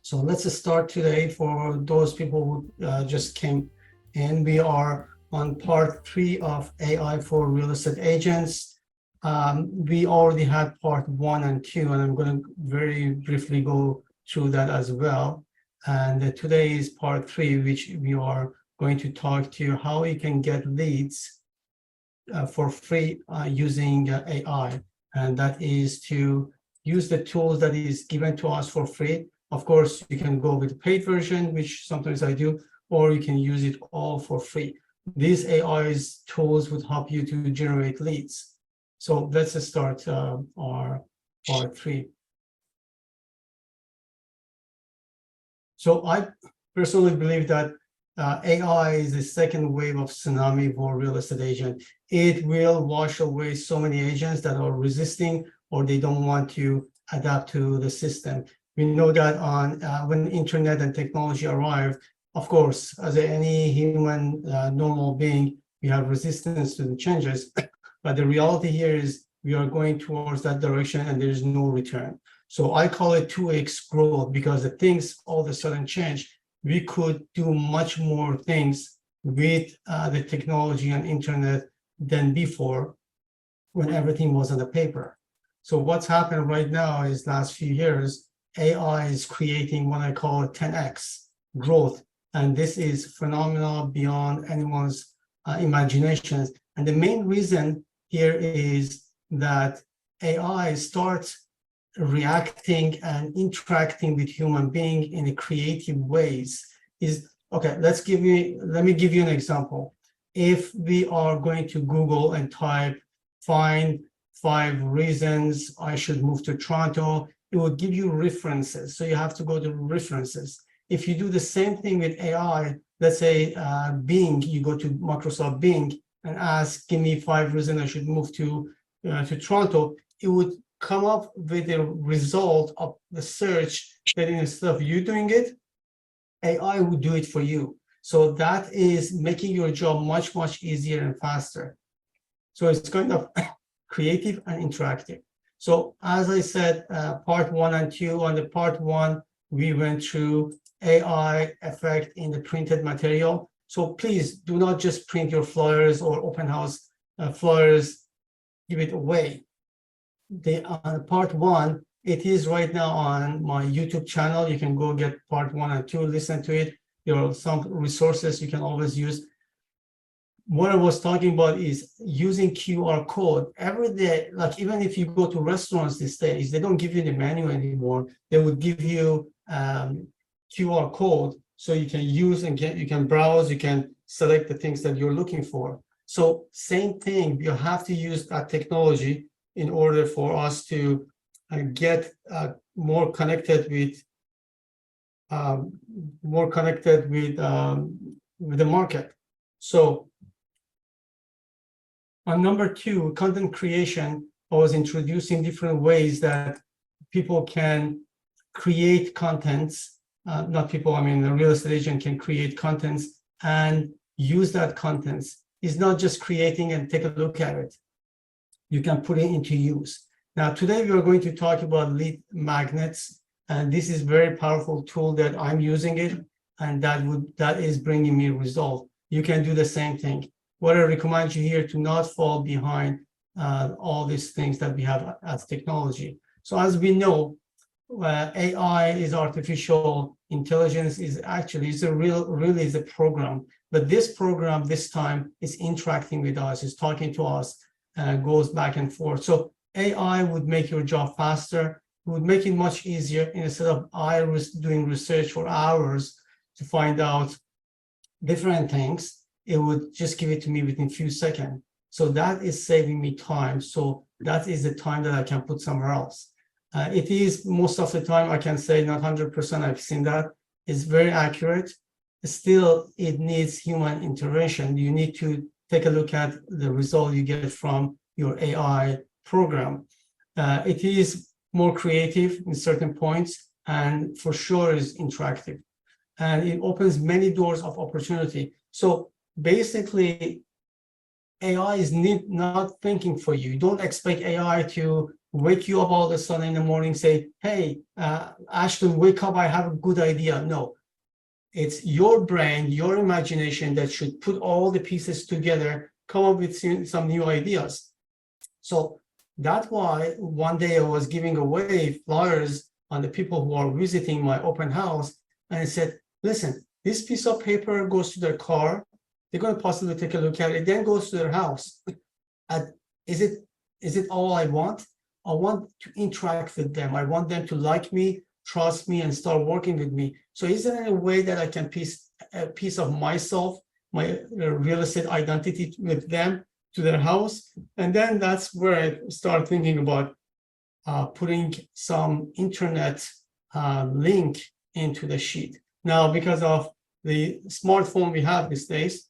So let's start today for those people who just came in. We are on part 3 of AI for real estate agents. We already had part 1 and 2, and I'm going to very briefly go through that as well. And today is part 3, which we are going to talk to you how you can get leads for free using AI. And that is to use the tools that is given to us for free. Of course, you can go with the paid version, which sometimes I do, or you can use it all for free. These AI's tools would help you to generate leads. So let's start our part 3. So I personally believe that AI is the second wave of tsunami for real estate agent. It will wash away so many agents that are resisting or they don't want to adapt to the system. We know that on when internet and technology arrived, of course, as any human normal being, we have resistance to the changes. But the reality here is we are going towards that direction and there is no return. So I call it 2x growth because the things all of a sudden change. We could do much more things with the technology and internet than before when everything was on the paper. So what's happened right now is last few years, AI is creating what I call a 10x growth. And this is phenomenal beyond anyone's imaginations. And the main reason here is that AI starts reacting and interacting with human being in a creative ways. Let me give you an example. If we are going to Google and type, find 5 reasons I should move to Toronto, it will give you references. So you have to go to references. If you do the same thing with AI, let's say Bing, you go to Microsoft Bing and ask, give me 5 reasons I should move to Toronto, it would come up with a result of the search that instead of you doing it, AI would do it for you. So that is making your job much, much easier and faster. So it's kind of creative and interactive. So as I said, part 1 and 2, on the part 1, we went through AI effect in the printed material. So please do not just print your flyers or open house flyers, give it away. Part 1, it is right now on my YouTube channel. You can go get part 1 and 2, listen to it. There are some resources you can always use. What I was talking about is using QR code every day. Like even if you go to restaurants these days, they don't give you the menu anymore. They would give you QR code so you can use and you can browse, you can select the things that you're looking for. So same thing, you have to use that technology in order for us to get more connected with the market. So on number 2, content creation, I was introducing different ways that people can create contents. Not people, I mean, a real estate agent can create contents and use that contents. It's not just creating and take a look at it. You can put it into use. Now, today we are going to talk about lead magnets, and this is a very powerful tool that I'm using it, and that is bringing me result. You can do the same thing. What I recommend you here to not fall behind all these things that we have as technology. So as we know, AI is artificial intelligence is actually really is a program, but this program this time is interacting with us, is talking to us, goes back and forth. So AI would make your job faster, it would make it much easier. Instead of I was doing research for hours to find out different things, it would just give it to me within a few seconds. So that is saving me time. So that is the time that I can put somewhere else. It is most of the time, I can say not 100%, I've seen that. It's very accurate. Still, it needs human intervention. You need to take a look at the result you get from your AI program. It is more creative in certain points and for sure is interactive. And it opens many doors of opportunity. So basically, AI is not thinking for you. Don't expect AI to wake you up all of a sudden in the morning, say, hey, Ashton, wake up, I have a good idea. No, it's your brain, your imagination that should put all the pieces together, come up with some new ideas. So that's why one day I was giving away flyers on the people who are visiting my open house. And I said, listen, this piece of paper goes to their car. They're going to possibly take a look at it, then goes to their house. Is it all I want? I want to interact with them. I want them to like me, trust me, and start working with me. So is there a way that I can piece a piece of myself, my real estate identity with them to their house? And then that's where I start thinking about putting some internet link into the sheet. Now, because of the smartphone we have these days,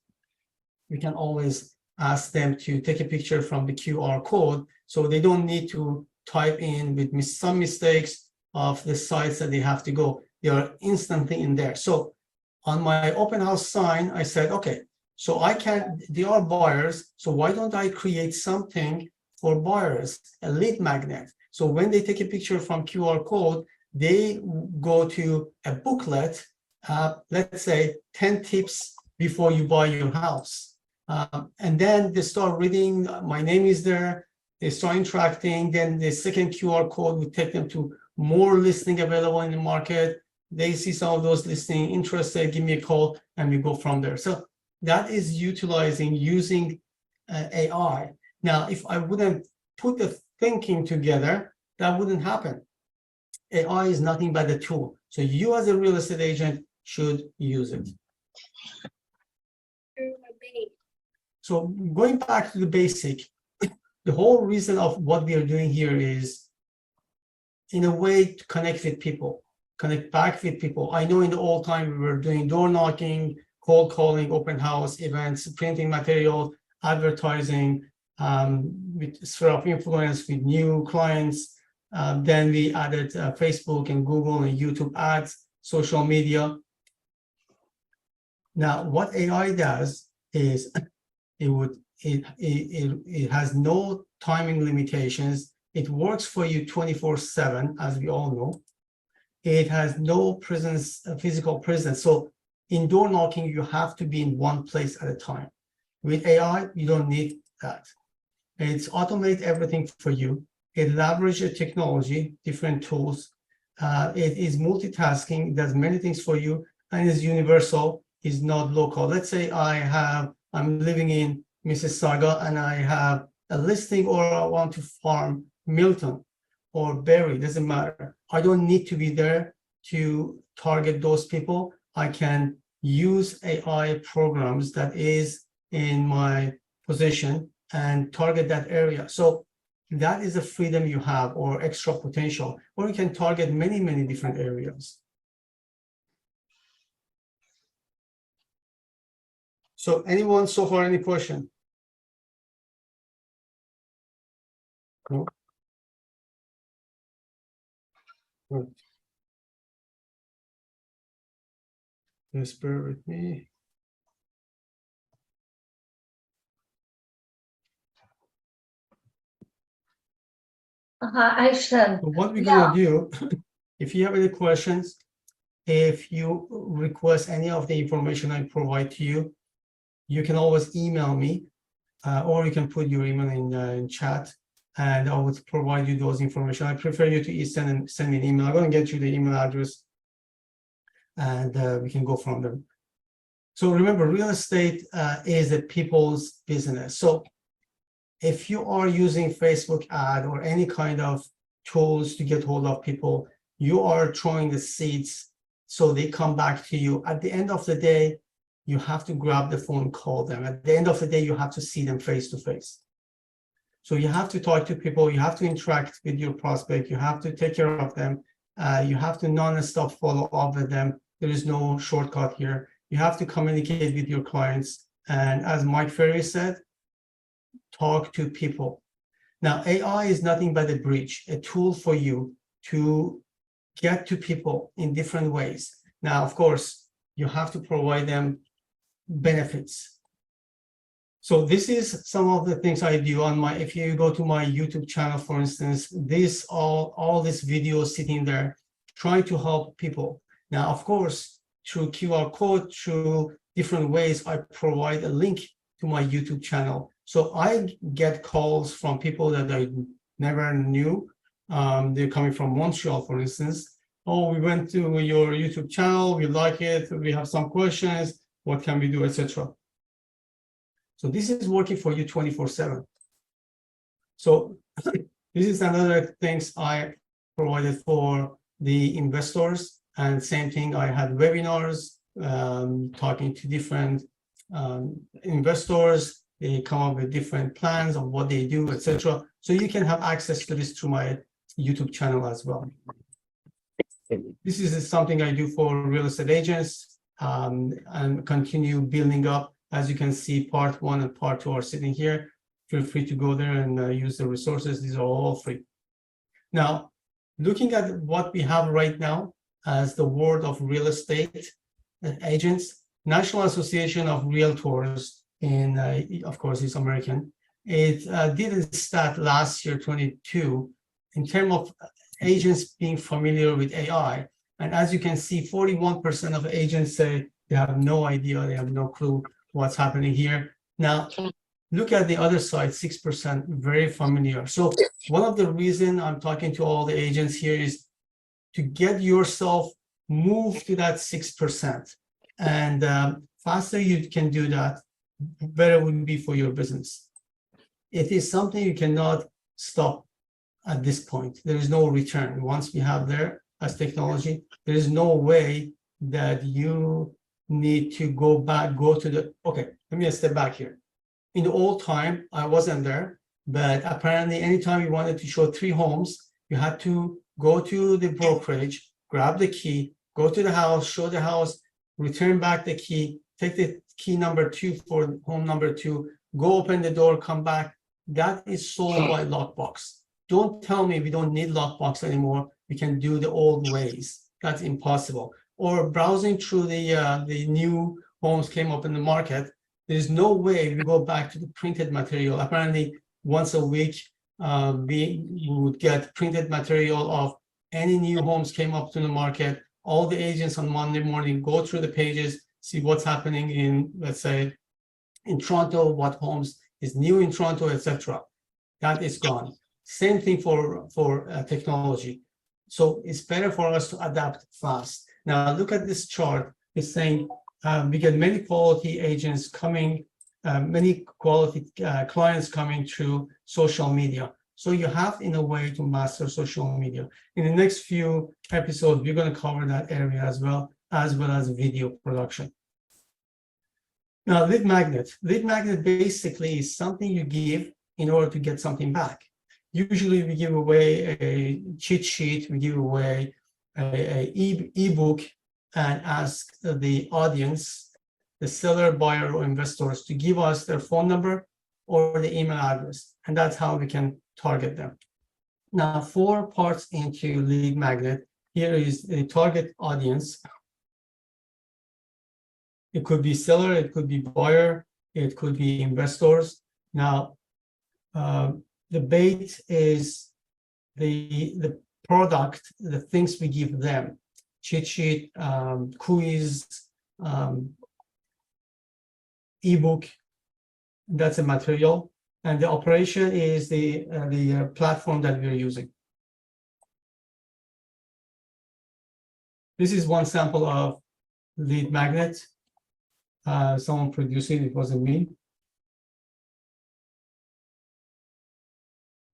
we can always ask them to take a picture from the QR code, so they don't need to type in with some mistakes of the sites that they have to go. They are instantly in there. So on my open house sign, I said, okay, so they are buyers, so why don't I create something for buyers, a lead magnet? So when they take a picture from QR code, they go to a booklet, let's say 10 tips before you buy your house. And then they start reading, my name is there, they start interacting, then the second QR code would take them to more listing available in the market. They see some of those listing interested, give me a call, and we go from there. So that is using AI. Now, if I wouldn't put the thinking together, that wouldn't happen. AI is nothing but a tool. So you as a real estate agent should use it. So going back to the basic, the whole reason of what we are doing here is, in a way, to connect with people, connect back with people. I know in the old time we were doing door knocking, cold calling, open house events, printing material, advertising, with sphere of influence with new clients. Then we added Facebook and Google and YouTube ads, social media. Now, what AI does is it has no timing limitations. It works for you 24/7, as we all know. It has no physical presence. So in door knocking, you have to be in one place at a time. With AI, you don't need that. It's automate everything for you. It leverages technology, different tools. It is multitasking, does many things for you, and is universal, is not local. Let's say I'm living in Mississauga and I have a listing, or I want to farm Milton or Barrie, doesn't matter. I don't need to be there to target those people. I can use AI programs that is in my position and target that area. So that is a freedom you have, or extra potential, or you can target many, many different areas. So anyone so far, any question? No? Good. Just bear with me. Ashton. So what we're gonna do, if you have any questions, if you request any of the information I provide to you, you can always email me, or you can put your email in chat, and I would provide you those information. I prefer you to send me an email. I'm going to get you the email address, and we can go from there. So remember, real estate is a people's business. So if you are using Facebook ad or any kind of tools to get hold of people, you are throwing the seeds so they come back to you. At the end of the day, you have to grab the phone, call them. At the end of the day, you have to see them face to face. So you have to talk to people, you have to interact with your prospect, you have to take care of them, you have to non-stop follow up with them. There is no shortcut here. You have to communicate with your clients. And as Mike Ferry said, talk to people. Now, AI is nothing but a bridge, a tool for you to get to people in different ways. Now, of course, you have to provide them benefits. So this is some of the things I do on my, if you go to my YouTube channel, for instance, this all this video sitting there trying to help people. Now, of course, through QR code, through different ways, I provide a link to my YouTube channel. So I get calls from people that I never knew. They're coming from Montreal, for instance. Oh, we went to your YouTube channel, we like it, we have some questions, what can we do, etc. So this is working for you 24/7. So this is another things I provided for the investors, and same thing, I had webinars talking to different investors. They come up with different plans of what they do, etc. So you can have access to this through my YouTube channel as well. This is something I do for real estate agents and continue building up. As you can see, part 1 and part 2 are sitting here. Feel free to go there and use the resources. These are all free. Now, looking at what we have right now as the world of real estate agents, National Association of Realtors, in of course, it's American. It did a stat last year, 22, in terms of agents being familiar with AI. And as you can see, 41% of agents say they have no idea, they have no clue what's happening here. Now, look at the other side, 6%, very familiar. So one of the reasons I'm talking to all the agents here is to get yourself moved to that 6%. And faster you can do that, better would be for your business. It is something you cannot stop at this point. There is no return. Once we have there as technology, there is no way that you need to go back, go to the, okay, let me step back here. In the old time, I wasn't there, but apparently anytime you wanted to show 3 homes, you had to go to the brokerage, grab the key, go to the house, show the house, return back the key, take the key number 2 for home number 2, go open the door, come back. That is sold by lockbox. Don't tell me we don't need lockbox anymore. We can do the old ways. That's impossible. Or browsing through the new homes came up in the market. There's no way we go back to the printed material. Apparently, once a week, we would get printed material of any new homes came up to the market. All the agents on Monday morning go through the pages, see what's happening in, let's say, in Toronto, what homes is new in Toronto, etc. That is gone. Same thing for technology. So it's better for us to adapt fast. Now look at this chart. It's saying we get many quality agents coming, many quality clients coming through social media. So you have, in a way, to master social media. In the next few episodes, we're going to cover that area as well as video production. Now, lead magnet. Lead magnet basically is something you give in order to get something back. Usually, we give away a cheat sheet, we give away an ebook, and ask the audience, the seller, buyer, or investors to give us their phone number or the email address, and that's how we can target them. Now, 4 parts into lead magnet. Here is the target audience. It could be seller, it could be buyer, it could be investors. Now, the bait is the product, the things we give them. Cheat sheet, quiz, ebook, that's a material. And the operation is the platform that we're using. This is one sample of lead magnet. Someone produced it, it wasn't me.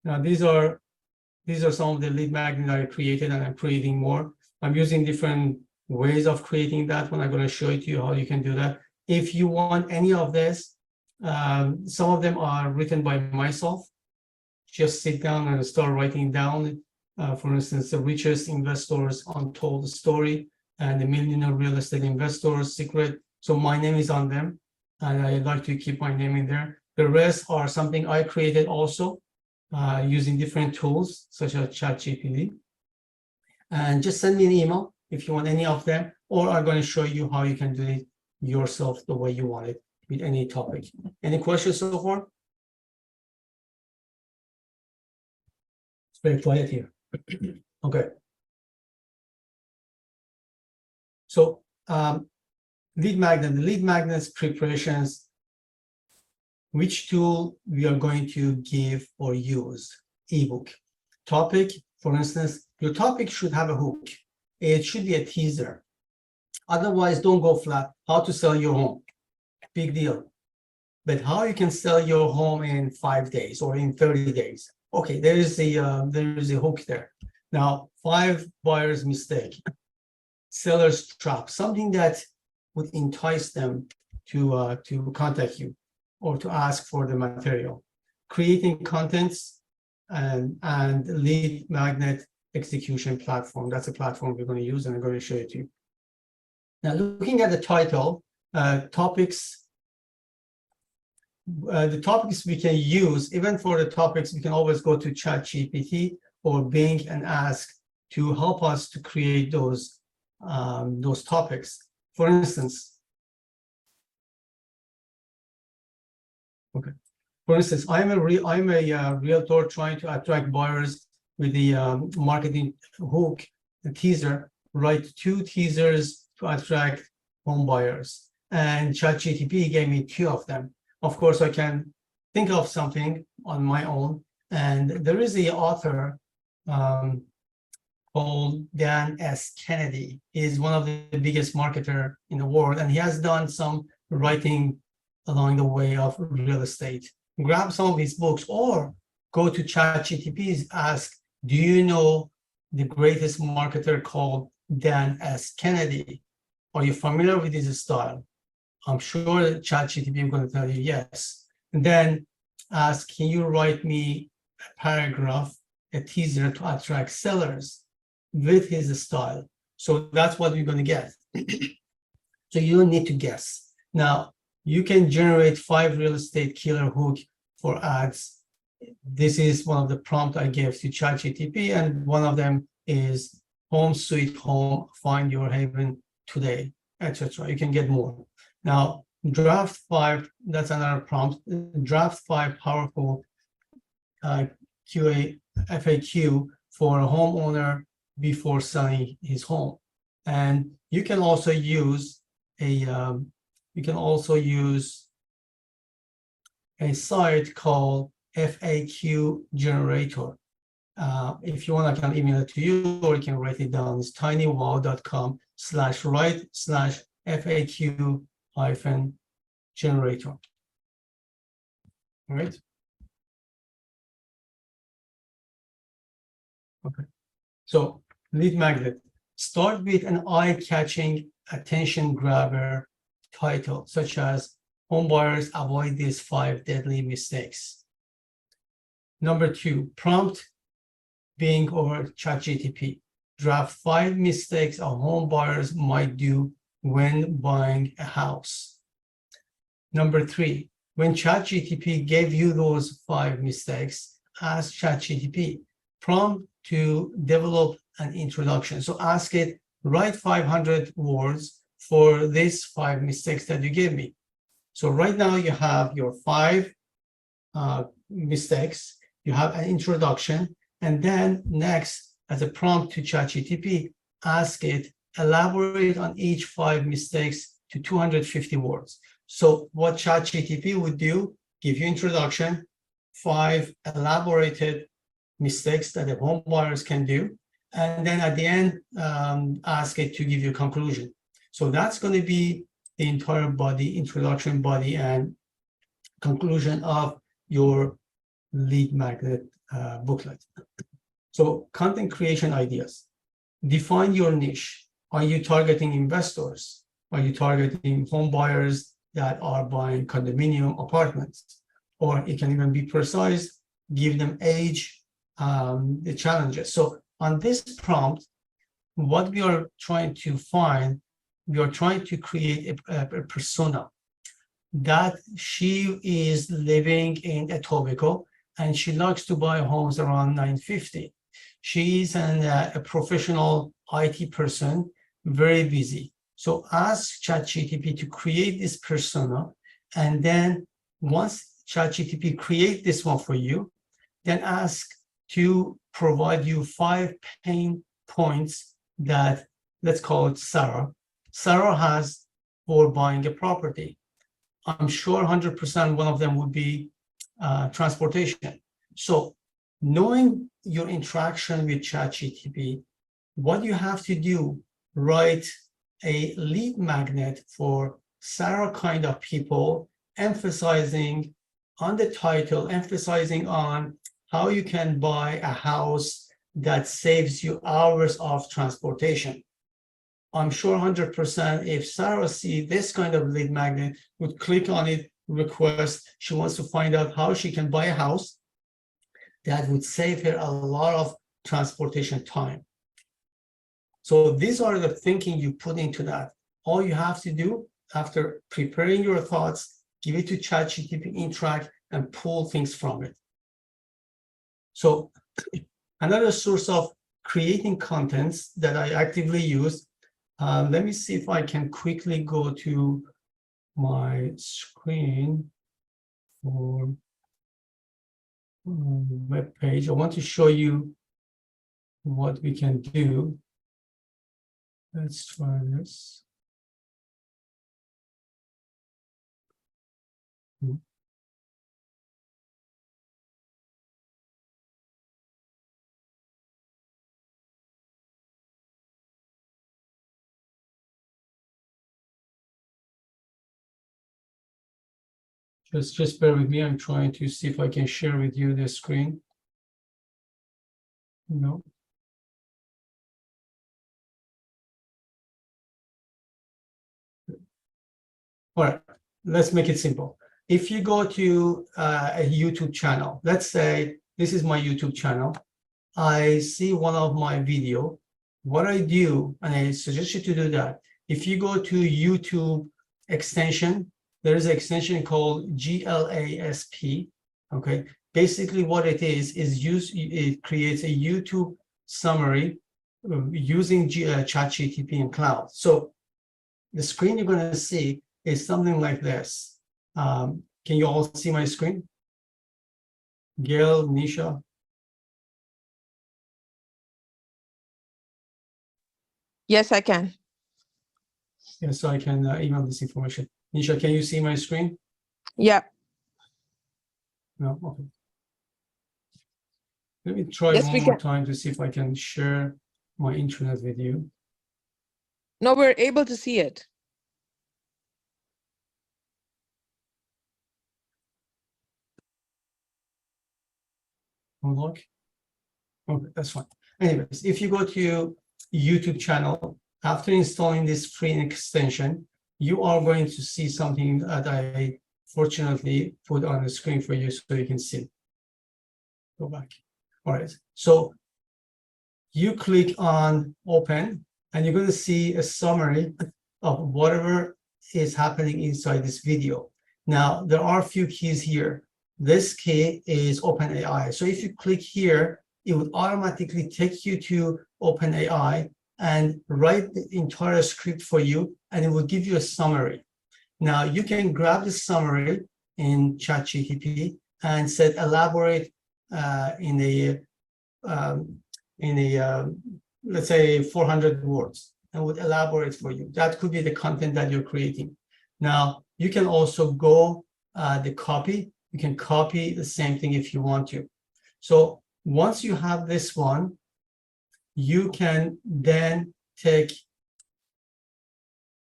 Now these are some of the lead magnets I created, and I'm creating more. I'm using different ways of creating that one. I'm going to show it to you how you can do that. If you want any of this, some of them are written by myself. Just sit down and start writing down. For instance, the richest investors untold story and the millionaire real estate investors secret. So my name is on them, and I like to keep my name in there. The rest are something I created also using different tools such as ChatGPT. And just send me an email if you want any of them, or I'm going to show you how you can do it yourself the way you want it. with any topic. Any questions so far? It's very quiet here. Okay. So lead magnets preparations, which tool we are going to give or use? Ebook. Topic, for instance, your topic should have a hook. It should be a teaser. Otherwise, don't go flat. How to sell your home? Big deal. But how you can sell your home in 5 days or in 30 days? Okay, there is a hook there. Now, 5 buyers' mistake, seller's trap, something that would entice them to contact you or to ask for the material. Creating contents and lead magnet execution platform. That's a platform we're going to use, and I'm going to show it to you. Now, looking at the title, topics, the topics we can use, even for the topics, we can always go to ChatGPT or Bing and ask to help us to create those topics. For instance, I'm a realtor trying to attract buyers with the marketing hook, the teaser. Write 2 teasers to attract home buyers, and ChatGPT gave me 2 of them. Of course, I can think of something on my own, and there is the author called Dan S. Kennedy. He's one of the biggest marketer in the world, and he has done some writing along the way of real estate. Grab some of his books or go to ChatGPT, ask, do you know the greatest marketer called Dan S. Kennedy? Are you familiar with his style? I'm sure that ChatGPT is going to tell you yes. And then ask, can you write me a paragraph, a teaser to attract sellers with his style? So that's what you're going to get. So you don't need to guess. Now, you can generate 5 real estate killer hook for ads. This is one of the prompts I gave to ChatGPT, and one of them is home sweet home, find your haven today, etc. You can get more. Now, draft 5, that's another prompt. Draft 5 powerful FAQ for a homeowner before selling his home. And you can also use a site called FAQ generator. If you want, I can email it to you, or you can write it down. It's tinywow.com/write/FAQ-generator. All right. Okay. So lead magnet. Start with an eye-catching, attention grabber title, such as home buyers avoid these 5 deadly mistakes. Number 2, prompt Bing or ChatGPT. Draft 5 mistakes a home buyers might do when buying a house. Number 3, when ChatGPT gave you those 5 mistakes, ask ChatGPT, prompt to develop an introduction. So ask it, write 500 words for these 5 mistakes that you gave me. So right now you have your 5 mistakes, you have an introduction, and then next, as a prompt to ChatGPT, ask it, elaborate on each 5 mistakes to 250 words. So what ChatGPT would do, give you introduction, 5 elaborated mistakes that the home buyers can do, and then at the end, ask it to give you a conclusion. So that's going to be the entire body, introduction, body, and conclusion of your lead magnet booklet. So content creation ideas. Define your niche. Are you targeting investors? Are you targeting home buyers that are buying condominium apartments? Or it can even be precise, give them age, the challenges. So on this prompt, what we are trying to find, we are trying to create a persona that she is living in Etobicoke and she likes to buy homes around 950. She's a professional IT person, very busy. So ask ChatGPT to create this persona And then once ChatGPT create this one for you, then ask to provide you 5 pain points that, let's call it Sarah. Sarah has for buying a property. I'm sure 100% one of them would be transportation. So knowing your interaction with ChatGPT, what you have to do, write a lead magnet for Sarah kind of people, emphasizing on the title, emphasizing on how you can buy a house that saves you hours of transportation. I'm sure 100% if Sarah see this kind of lead magnet, would click on it, request, she wants to find out how she can buy a house that would save her a lot of transportation time. So these are the thinking you put into that. All you have to do after preparing your thoughts, give it to ChatGPT, interact, and pull things from it. So another source of creating contents that I actively use, let me see if I can quickly go to my screen for web page. I want to show you what we can do. Let's try this. Just bear with me. I'm trying to see if I can share with you the screen. No. All right, let's make it simple. If you go to a YouTube channel, let's say this is my YouTube channel. I see one of my video. What I do, and I suggest you to do that, if you go to YouTube extension, there is an extension called GLASP. Okay, basically what it is it creates a YouTube summary using ChatGPT and Cloud. So the screen you're going to see is something like this. Can you all see my screen? Gail, Nisha? Yes, I can. Yeah, so I can email this information. Nisha, can you see my screen? Yeah. No, okay. Let me try Yes, one we more can. time to see if I can share my internet with you. No, we're able to see it. Unlock. Okay, that's fine. Anyways, if you go to YouTube channel, after installing this free extension, you are going to see something that I fortunately put on the screen for you so you can see. Go back. All right. So you click on open and you're going to see a summary of whatever is happening inside this video. Now, there are a few keys here. This key is OpenAI. So if you click here, it would automatically take you to OpenAI and write the entire script for you, and it will give you a summary. Now, you can grab the summary in ChatGPT and set elaborate in a let's say 400 words, and would elaborate for you. That could be the content that you're creating. Now, you can also go the copy. You can copy the same thing if you want to. So once you have this one, you can then take,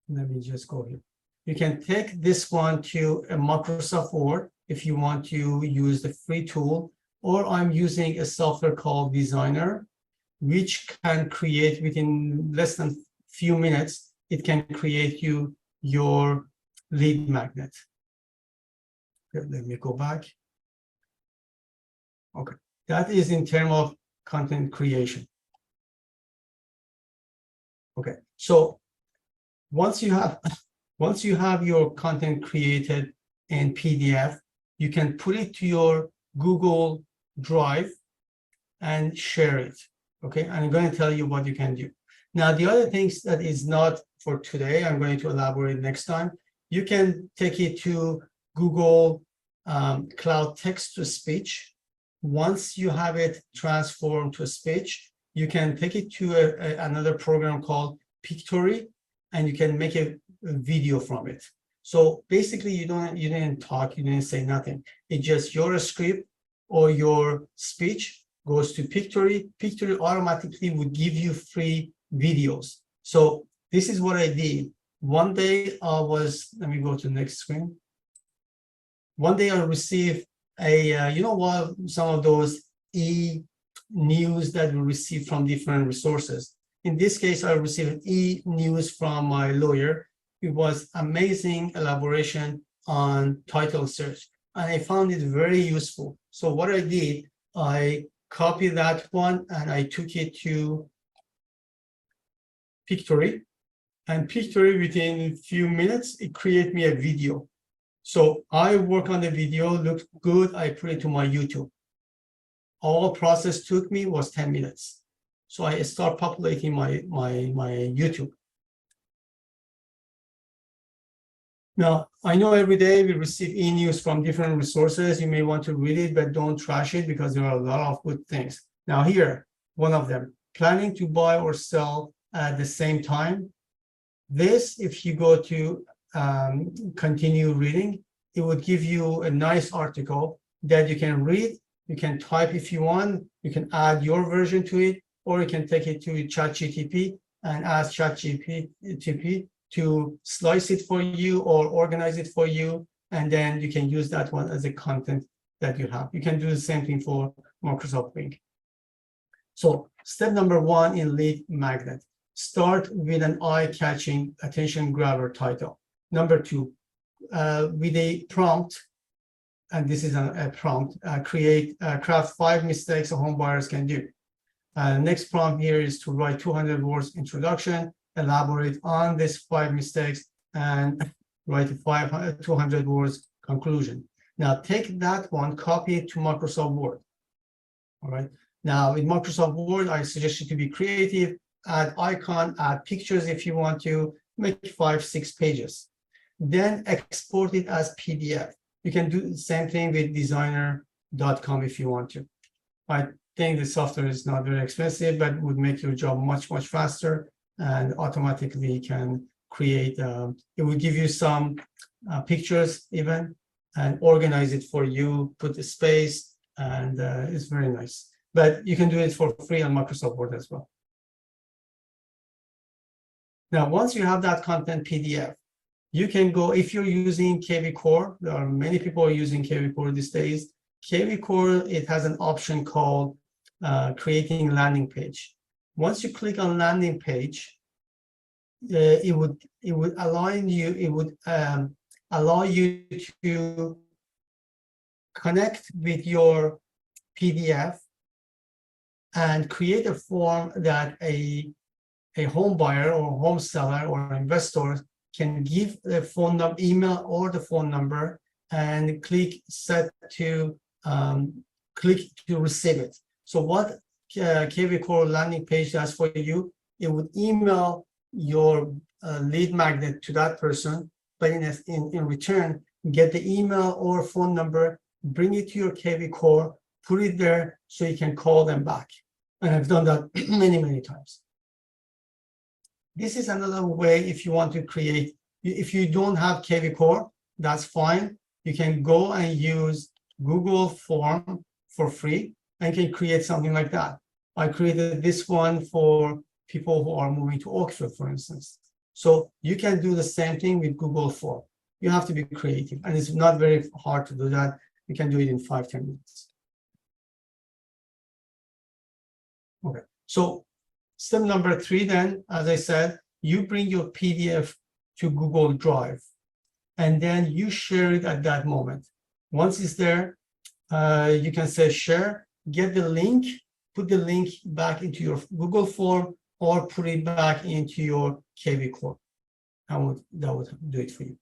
let me just go here. You can take this one to a Microsoft Word if you want to use the free tool, or I'm using a software called Designer, which can create within less than few minutes, it can create you your lead magnet. Okay, let me go back. Okay, that is in terms of content creation. Okay, so once you have your content created in PDF, you can put it to your Google Drive and share it. Okay, and I'm going to tell you what you can do. Now, the other things that is not for today, I'm going to elaborate next time, You can take it to Google Cloud text to speech. Once you have it transformed to speech, you can take it to another program called Pictory, and you can make a video from it. So basically, you didn't talk, you didn't say nothing. It's just your script or your speech goes to Pictory. Pictory automatically would give you free videos. So this is what I did. One day I was, let me go to the next screen. One day I received a, you know what, some of those e-news that we receive from different resources. In this case, I received e-news from my lawyer. It was amazing elaboration on title search, and I found it very useful. So what I did, I copied that one and I took it to Pictory, and Pictory within a few minutes, it created me a video. So I work on the video, looked good, I put it to my YouTube. All process took me was 10 minutes. So I start populating my YouTube. Now, I know every day we receive e-news from different resources. You may want to read it, but don't trash it because there are a lot of good things. Now here, one of them, planning to buy or sell at the same time. This, if you go to continue reading, it would give you a nice article that you can read. You can type if you want. You can add your version to it, or you can take it to ChatGPT and ask ChatGPT to slice it for you or organize it for you, and then you can use that one as a content that you have. You can do the same thing for Microsoft Bing. So step number one in lead magnet, start with an eye-catching, attention grabber title. Number two, with a prompt, and this is a prompt, craft 5 mistakes home buyers can do. Next prompt here is to write 200 words introduction, elaborate on this 5 mistakes, and write a 200 words conclusion. Now take that one, copy it to Microsoft Word. All right. Now in Microsoft Word, I suggest you to be creative, add icon, add pictures if you want to, make 5-6 pages. Then export it as PDF. You can do the same thing with designer.com if you want to. I think the software is not very expensive, but would make your job much, much faster, and automatically can create, it will give you some pictures even, and organize it for you, put the space, and it's very nice. But you can do it for free on Microsoft Word as well. Now, once you have that content PDF, you can go, if you're using KV Core, there are many people using KV Core these days. KV Core, it has an option called creating landing page. Once you click on landing page, it would allow you to connect with your PDF and create a form that a home buyer or home seller or investor can give the phone number, email, or the phone number, and click set to click to receive it. So what KV Core landing page does for you, it would email your lead magnet to that person, but in return, get the email or phone number, bring it to your KV Core, put it there so you can call them back. And I've done that many, many times. This is another way if you want to create, if you don't have KV Core, that's fine. You can go and use Google Form for free and can create something like that. I created this one for people who are moving to Oakville, for instance. So you can do the same thing with Google Form. You have to be creative, and it's not very hard to do that. You can do it in 5-10 minutes. Okay, so step number 3 then, as I said, you bring your PDF to Google Drive, and then you share it at that moment. Once it's there, you can say share, get the link, put the link back into your Google form, or put it back into your KV Core. That would do it for you.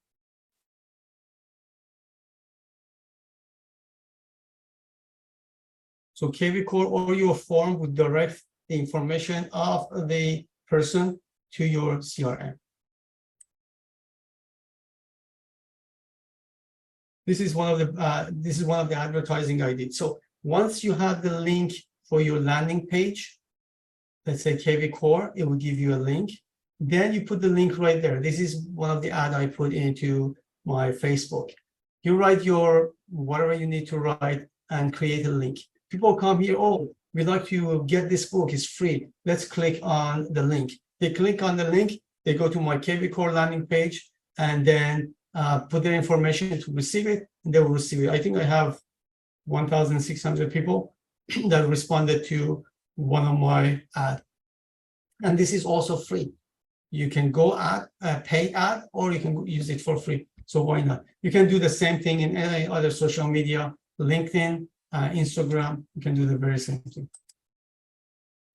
So KV Core or your form would direct the information of the person to your CRM. This is one of the advertising I did. So once you have the link for your landing page, let's say KV Core, it will give you a link. Then you put the link right there. This is one of the ad I put into my Facebook. You write your whatever you need to write and create a link. People come here, oh, we'd like to get this book, it's free. Let's click on the link. They click on the link, they go to my KV Core landing page and then put their information to receive it, and they will receive it. I think I have 1,600 people that responded to one of my ads. And this is also free. You can go at a paid ad, or you can use it for free. So why not? You can do the same thing in any other social media, LinkedIn, Instagram. You can do the very same thing.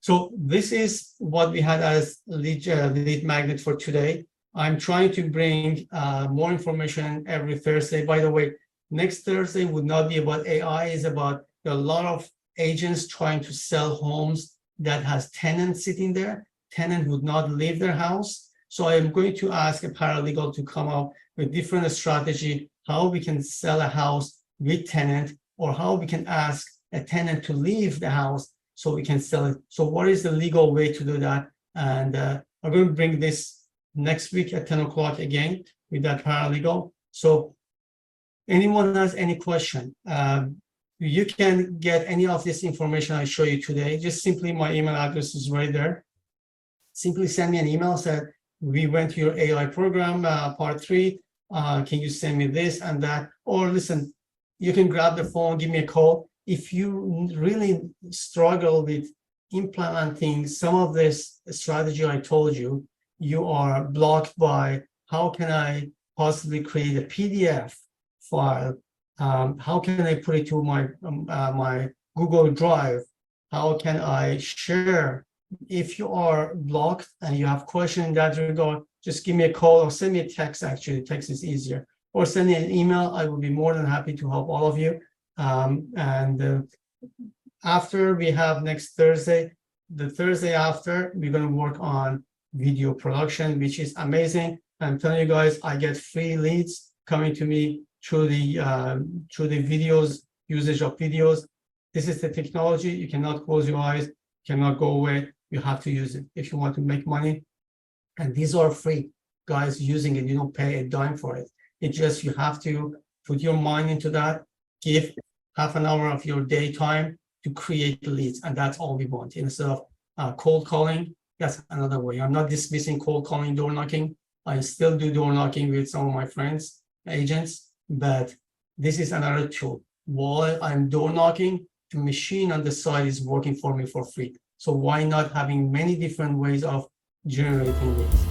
So this is what we had as lead magnet for today. I'm trying to bring more information every Thursday. By the way, next Thursday would not be about AI. It's about a lot of agents trying to sell homes that has tenants sitting there. Tenant would not leave their house. So I'm going to ask a paralegal to come up with different strategy, how we can sell a house with tenant, or how we can ask a tenant to leave the house so we can sell it. So what is the legal way to do that? And I'm going to bring this next week at 10 o'clock again with that paralegal. So anyone has any question, you can get any of this information I show you today. Just simply, my email address is right there. Simply send me an email, said, we went to your AI program, part 3. Can you send me this and that? Or listen, you can grab the phone, give me a call. If you really struggle with implementing some of this strategy I told you, you are blocked by how can I possibly create a PDF file? How can I put it to my my Google Drive? How can I share? If you are blocked and you have questions in that regard, just give me a call or send me a text. Actually, text is easier. Or send me an email. I will be more than happy to help all of you. After we have next Thursday, the Thursday after, we're going to work on video production, which is amazing. I'm telling you guys, I get free leads coming to me through the videos, usage of videos. This is the technology. You cannot close your eyes, cannot go away. You have to use it if you want to make money. And these are free, guys. Using it, you don't pay a dime for it. It's just you have to put your mind into that, give half an hour of your daytime to create leads, and that's all we want. Instead of cold calling, that's another way. I'm not dismissing cold calling, door knocking. I still do door knocking with some of my friends, agents, but this is another tool. While I'm door knocking, the machine on the side is working for me for free. So why not having many different ways of generating leads?